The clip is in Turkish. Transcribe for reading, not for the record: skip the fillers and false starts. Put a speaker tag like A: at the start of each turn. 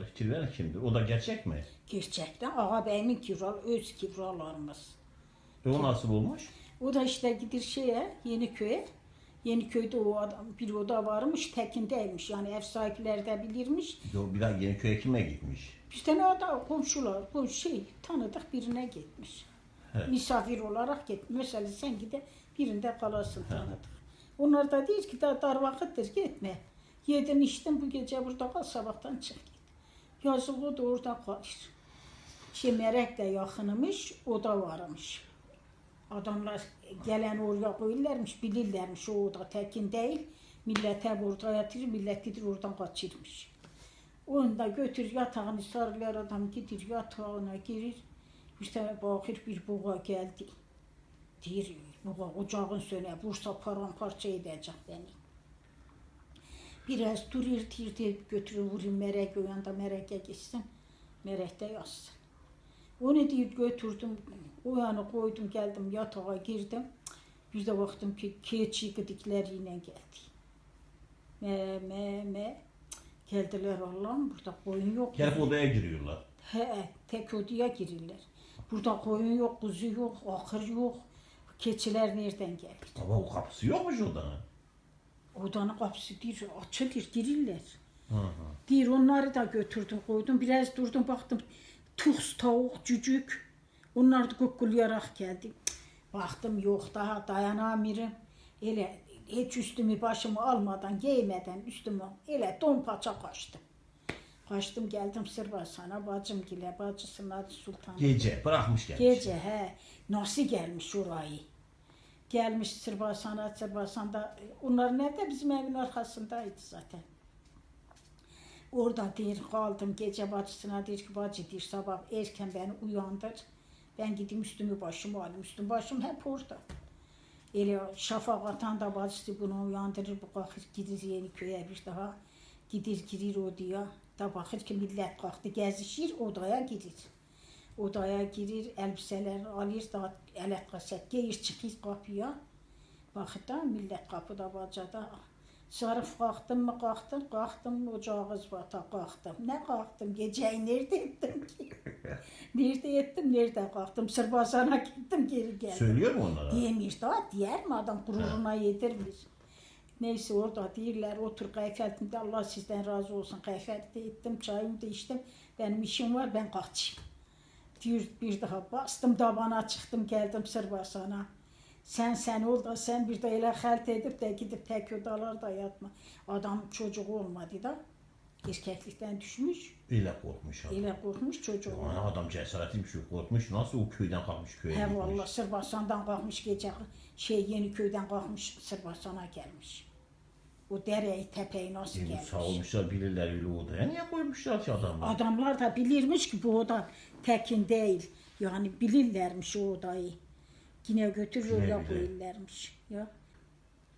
A: kiraları fikir veren kimdir? O da gerçek mi?
B: Gerçekten ağabeyimin öz kiralarımız.
A: O nasıl olmuş?
B: O da işte gidir Yeniköy'e. Yeniköy'de o adam bir oda varmış, tekindeymiş. Yani ev sahipleri de bilirmiş.
A: Bir daha Yeniköy'e kime gitmiş?
B: Bir tane adam komşular, tanıdık birine gitmiş.
A: He.
B: Misafir olarak gitmiş. Mesela sen gide birinde kalasın tanıdık. Onlar da diyor ki daha dar vakittir gitme. Yedin içtin bu gece burada kal sabahtan çık git. Yazık o da orada kalır. Merek de yakınmış, o da varmış. Adamlar gelen oraya koyurlarmış, bilirlermiş o oda tekin değil. Millet hep orada yatırır, millet gidir oradan kaçırmış. Onu da götür yatağını sarılar adam gidir yatağına girir. İşte bakır bir buğa geldi. Deyir, buğa ocağın söne, Bursa paramparça edecek beni. Biraz durur, götürür vurayım merek, o yanda mereke gitsin. Merekte yazsın. Onu deyip götürdüm, o yana koydum, geldim yatağa girdim. Bir de baktım ki keçi gıdikleriyle geldi. Geldiler Allah'ım burada koyun yok.
A: Gelip odaya giriyorlar.
B: Tek odaya girirler. Burada koyun yok, kuzu yok, akır yok. Keçiler nereden geldi?
A: Ama o kapısı yokmuş odanın.
B: Odanın kapısı değil, açılır, girirler.
A: Hı.
B: Deyir onları da götürdüm, koydum. Biraz durdum, baktım. Tuz, tavuk, cücük. Onlar da kukkulayarak geldi. Baktım yok daha dayanamıyorum. Elə hiç üstümü başımı almadan, giymeden üstümü elə don paça kaçtım. Kaçtım geldim Sırbasan'a, bacımgile, bacısının adı Sultan.
A: Gece bırakmış gelmiş.
B: Gece nasıl gelmiş orayı? Gelmiş Sırbasan'da, onlar nerede? Bizim evin arkasındaydı zaten. Orada deyir kaldım gece bacısına deyir ki bacı deyir sabah erken beni uyandır. Ben gideyim üstümü başımı alayım. Üstüm başım hep orada. Elə şafak atan da bacısı bunu uyandırır. Bu kalkır gidir Yeniköy'e bir daha. Girir odaya. Da bakır ki millet kalktı gezişir odaya girir. Odaya girir elbiselerini alır da elektrasek giyir çıkır kapıya. Bakır da millet kapıda bacada. Sarıf kalktım mı kalktım ocağız vata kalktım. Ne kalktım geceyi nerede ettim ki? Nerede ettim nerede kalktım Sırbasan'a gittim geri geldim.
A: Söylüyor mu onlara?
B: Diyemir daha diyer mi adam gururuna yedirmiş. Neyse orada değiller otur kayfetinde Allah sizden razı olsun kayfette ettim çayımı da içtim. Benim işim var ben kaçayım. Diyor bir daha bastım tabana çıktım geldim Sırbasan'a. Sen ol da sen bir de elə xəlt edip de gidip tek odalarda yatma. Adam çocuğu olmadı da erkeklikten düşmüş.
A: Elə korkmuş adam.
B: Elə korkmuş çocuğu.
A: Yani adam cesaretli bir şey korkmuş. Nasıl o köyden kalkmış köye
B: He
A: gitmiş?
B: valla Sırbasan'dan kalkmış gece Yeniköy'den kalkmış Sırbasan'a gelmiş. O dereyi tepeyi nasıl gelmiş?
A: Sağ olmuşlar bilirler öyle odaya. Niye koymuşlar ki adamlar?
B: Adamlar da bilirmiş ki bu oda tekin değil. Yani bilirlermiş o odayı. Yine götürür oraya koyurlarmış. Ya.